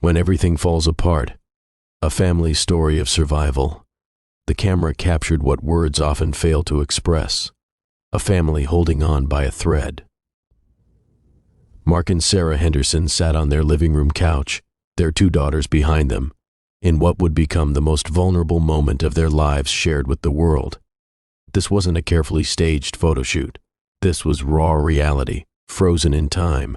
When everything falls apart, a family story of survival. The camera captured what words often fail to express, a family holding on by a thread. Mark and Sarah Henderson sat on their living room couch, their 2 daughters behind them, in what would become the most vulnerable moment of their lives shared with the world. This wasn't a carefully staged photo shoot. This was raw reality, frozen in time.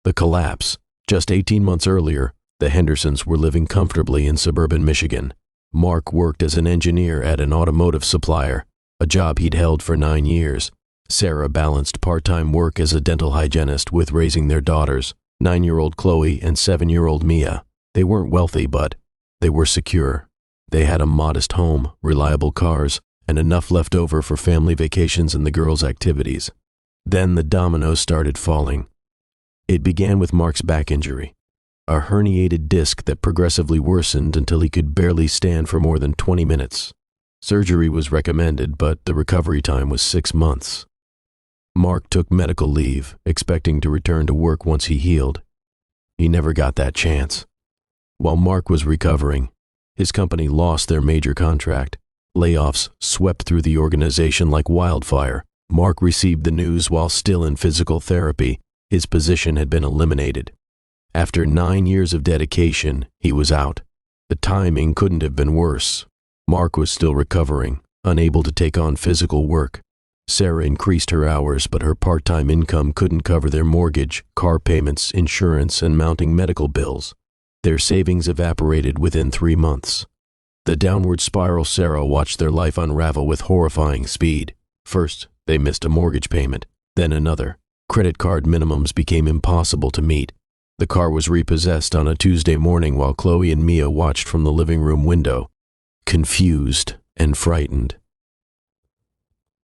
The collapse. Just 18 months earlier, the Hendersons were living comfortably in suburban Michigan. Mark worked as an engineer at an automotive supplier, a job he'd held for 9 years. Sarah balanced part-time work as a dental hygienist with raising their daughters, 9-year-old Chloe and 7-year-old Mia. They weren't wealthy, but they were secure. They had a modest home, reliable cars, and enough left over for family vacations and the girls' activities. Then the dominoes started falling. It began with Mark's back injury, a herniated disc that progressively worsened until he could barely stand for more than 20 minutes. Surgery was recommended, but the recovery time was 6 months. Mark took medical leave, expecting to return to work once he healed. He never got that chance. While Mark was recovering, his company lost their major contract. Layoffs swept through the organization like wildfire. Mark received the news while still in physical therapy. His position had been eliminated. After 9 years of dedication, he was out. The timing couldn't have been worse. Mark was still recovering, unable to take on physical work. Sarah increased her hours, but her part-time income couldn't cover their mortgage, car payments, insurance, and mounting medical bills. Their savings evaporated within 3 months. The downward spiral Sarah watched their life unravel with horrifying speed. First, they missed a mortgage payment, then another. Credit card minimums became impossible to meet. The car was repossessed on a Tuesday morning while Chloe and Mia watched from the living room window, confused and frightened.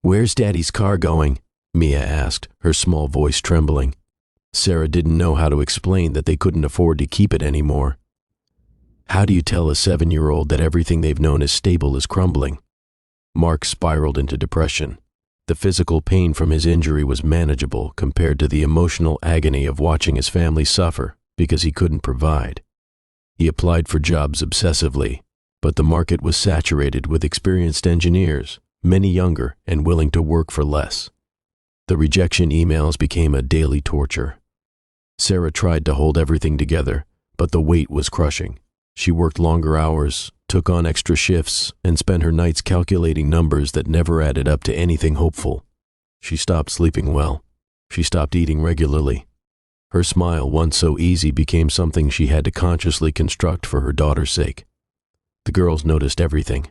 "Where's Daddy's car going?" Mia asked, her small voice trembling. Sarah didn't know how to explain that they couldn't afford to keep it anymore. How do you tell a 7-year-old that everything they've known as stable is crumbling? Mark spiraled into depression. The physical pain from his injury was manageable compared to the emotional agony of watching his family suffer because he couldn't provide. He applied for jobs obsessively, but the market was saturated with experienced engineers, many younger and willing to work for less. The rejection emails became a daily torture. Sarah tried to hold everything together, but the weight was crushing. She worked longer hours, took on extra shifts, and spent her nights calculating numbers that never added up to anything hopeful. She stopped sleeping well. She stopped eating regularly. Her smile, once so easy, became something she had to consciously construct for her daughter's sake. The girls noticed everything.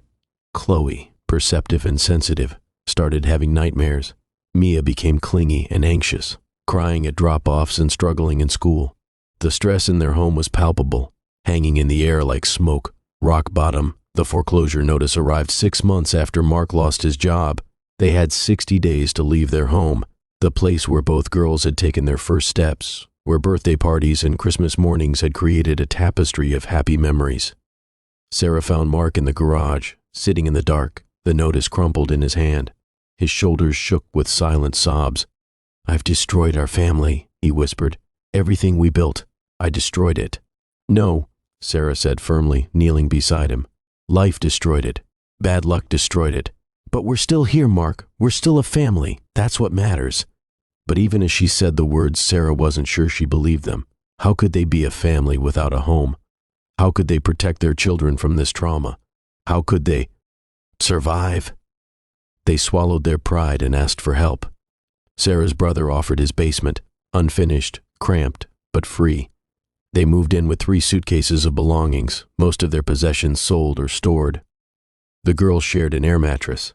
Chloe, perceptive and sensitive, started having nightmares. Mia became clingy and anxious, crying at drop-offs and struggling in school. The stress in their home was palpable, hanging in the air like smoke. Rock bottom. The foreclosure notice arrived 6 months after Mark lost his job. They had 60 days to leave their home, the place where both girls had taken their first steps, where birthday parties and Christmas mornings had created a tapestry of happy memories. Sarah found Mark in the garage, sitting in the dark, the notice crumpled in his hand. His shoulders shook with silent sobs. "I've destroyed our family," he whispered. "Everything we built. I destroyed it." "No," Sarah said firmly, kneeling beside him. "Life destroyed it. Bad luck destroyed it. But we're still here, Mark. We're still a family. That's what matters." But even as she said the words, Sarah wasn't sure she believed them. How could they be a family without a home? How could they protect their children from this trauma? How could they survive? They swallowed their pride and asked for help. Sarah's brother offered his basement, unfinished, cramped, but free. They moved in with 3 suitcases of belongings, most of their possessions sold or stored. The girls shared an air mattress.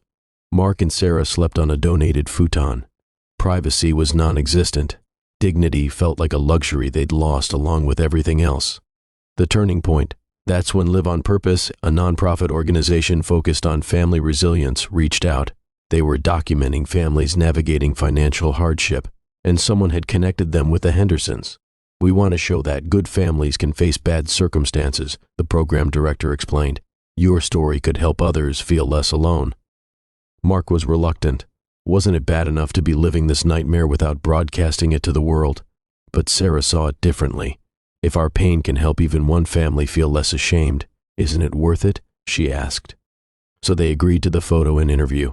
Mark and Sarah slept on a donated futon. Privacy was non-existent. Dignity felt like a luxury they'd lost along with everything else. The turning point. That's when Live on Purpose, a nonprofit organization focused on family resilience, reached out. They were documenting families navigating financial hardship, and someone had connected them with the Hendersons. "We want to show that good families can face bad circumstances," the program director explained. "Your story could help others feel less alone." Mark was reluctant. Wasn't it bad enough to be living this nightmare without broadcasting it to the world? But Sarah saw it differently. If our pain can help even one family feel less ashamed, isn't it worth it? She asked. So they agreed to the photo and interview.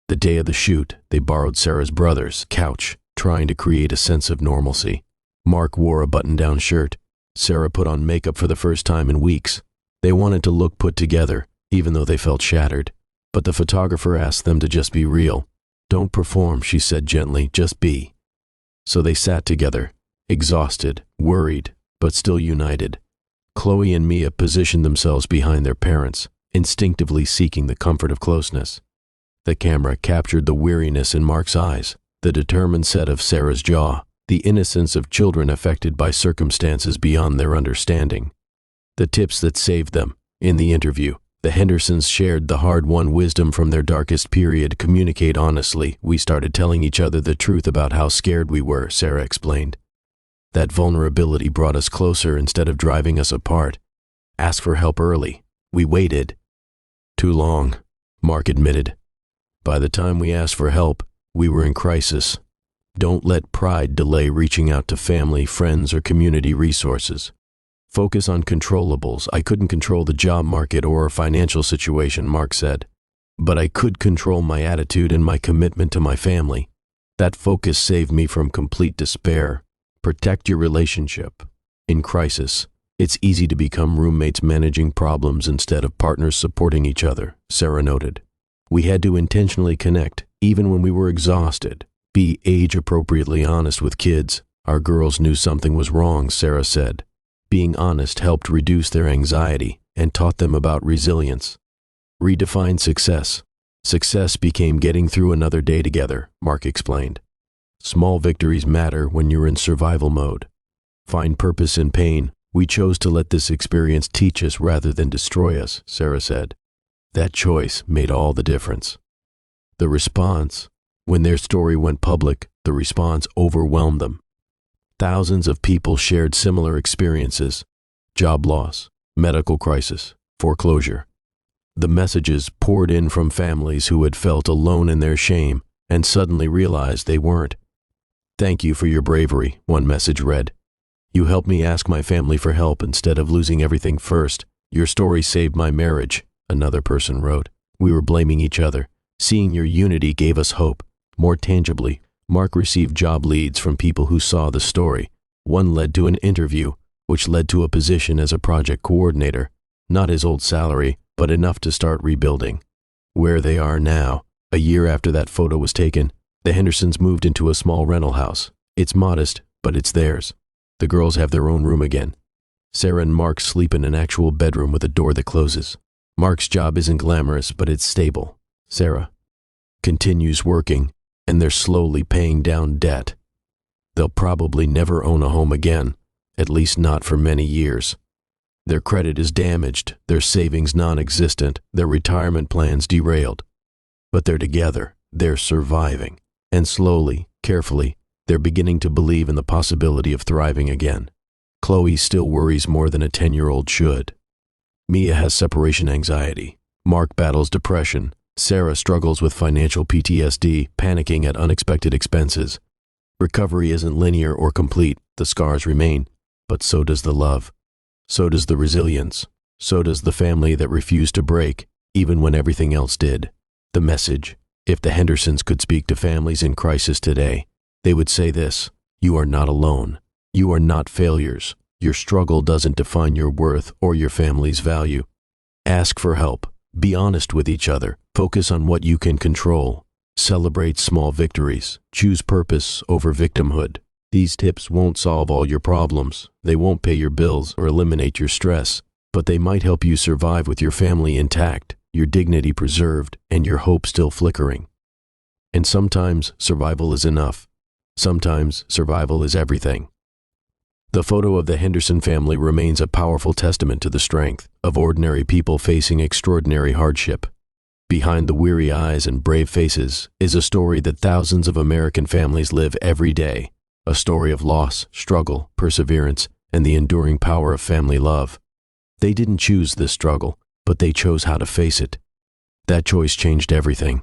The day of the shoot, they borrowed Sarah's brother's couch, trying to create a sense of normalcy. Mark wore a button-down shirt. Sarah put on makeup for the first time in weeks. They wanted to look put together, even though they felt shattered. But the photographer asked them to just be real. Don't perform, she said gently, just be. So they sat together, exhausted, worried, but still united. Chloe and Mia positioned themselves behind their parents, instinctively seeking the comfort of closeness. The camera captured the weariness in Mark's eyes, the determined set of Sarah's jaw, the innocence of children affected by circumstances beyond their understanding. The tips that saved them. In the interview, the Hendersons shared the hard-won wisdom from their darkest period. Communicate honestly. We started telling each other the truth about how scared we were, Sarah explained. That vulnerability brought us closer instead of driving us apart. Ask for help early. We waited. Too long, Mark admitted. By the time we asked for help, we were in crisis. Don't let pride delay reaching out to family, friends, or community resources. Focus on controllables. I couldn't control the job market or our financial situation, Mark said. But I could control my attitude and my commitment to my family. That focus saved me from complete despair. Protect your relationship. In crisis, it's easy to become roommates managing problems instead of partners supporting each other, Sarah noted. We had to intentionally connect, even when we were exhausted. Be age-appropriately honest with kids. Our girls knew something was wrong, Sarah said. Being honest helped reduce their anxiety and taught them about resilience. Redefine success. Success became getting through another day together, Mark explained. Small victories matter when you're in survival mode. Find purpose in pain. We chose to let this experience teach us rather than destroy us, Sarah said. That choice made all the difference. The response. When their story went public, the response overwhelmed them. Thousands of people shared similar experiences: job loss, medical crisis, foreclosure. The messages poured in from families who had felt alone in their shame and suddenly realized they weren't. Thank you for your bravery, one message read. You helped me ask my family for help instead of losing everything first. Your story saved my marriage, another person wrote. We were blaming each other. Seeing your unity gave us hope. More tangibly, Mark received job leads from people who saw the story. One led to an interview, which led to a position as a project coordinator. Not his old salary, but enough to start rebuilding. Where they are now, a year after that photo was taken, the Hendersons moved into a small rental house. It's modest, but it's theirs. The girls have their own room again. Sarah and Mark sleep in an actual bedroom with a door that closes. Mark's job isn't glamorous, but it's stable. Sarah continues working, and they're slowly paying down debt. They'll probably never own a home again, at least not for many years. Their credit is damaged, their savings non-existent, their retirement plans derailed. But they're together, they're surviving, and slowly, carefully, they're beginning to believe in the possibility of thriving again. Chloe still worries more than a 10-year-old should. Mia has separation anxiety. Mark battles depression. Sarah struggles with financial PTSD, panicking at unexpected expenses. Recovery isn't linear or complete. The scars remain, but so does the love. So does the resilience. So does the family that refused to break, even when everything else did. The message: if the Hendersons could speak to families in crisis today, they would say this: you are not alone. You are not failures. Your struggle doesn't define your worth or your family's value. Ask for help. Be honest with each other. Focus on what you can control. Celebrate small victories. Choose purpose over victimhood. These tips won't solve all your problems. They won't pay your bills or eliminate your stress, but they might help you survive with your family intact, your dignity preserved, and your hope still flickering. And sometimes survival is enough. Sometimes survival is everything. The photo of the Henderson family remains a powerful testament to the strength of ordinary people facing extraordinary hardship. Behind the weary eyes and brave faces is a story that thousands of American families live every day, a story of loss, struggle, perseverance, and the enduring power of family love. They didn't choose this struggle, but they chose how to face it. That choice changed everything.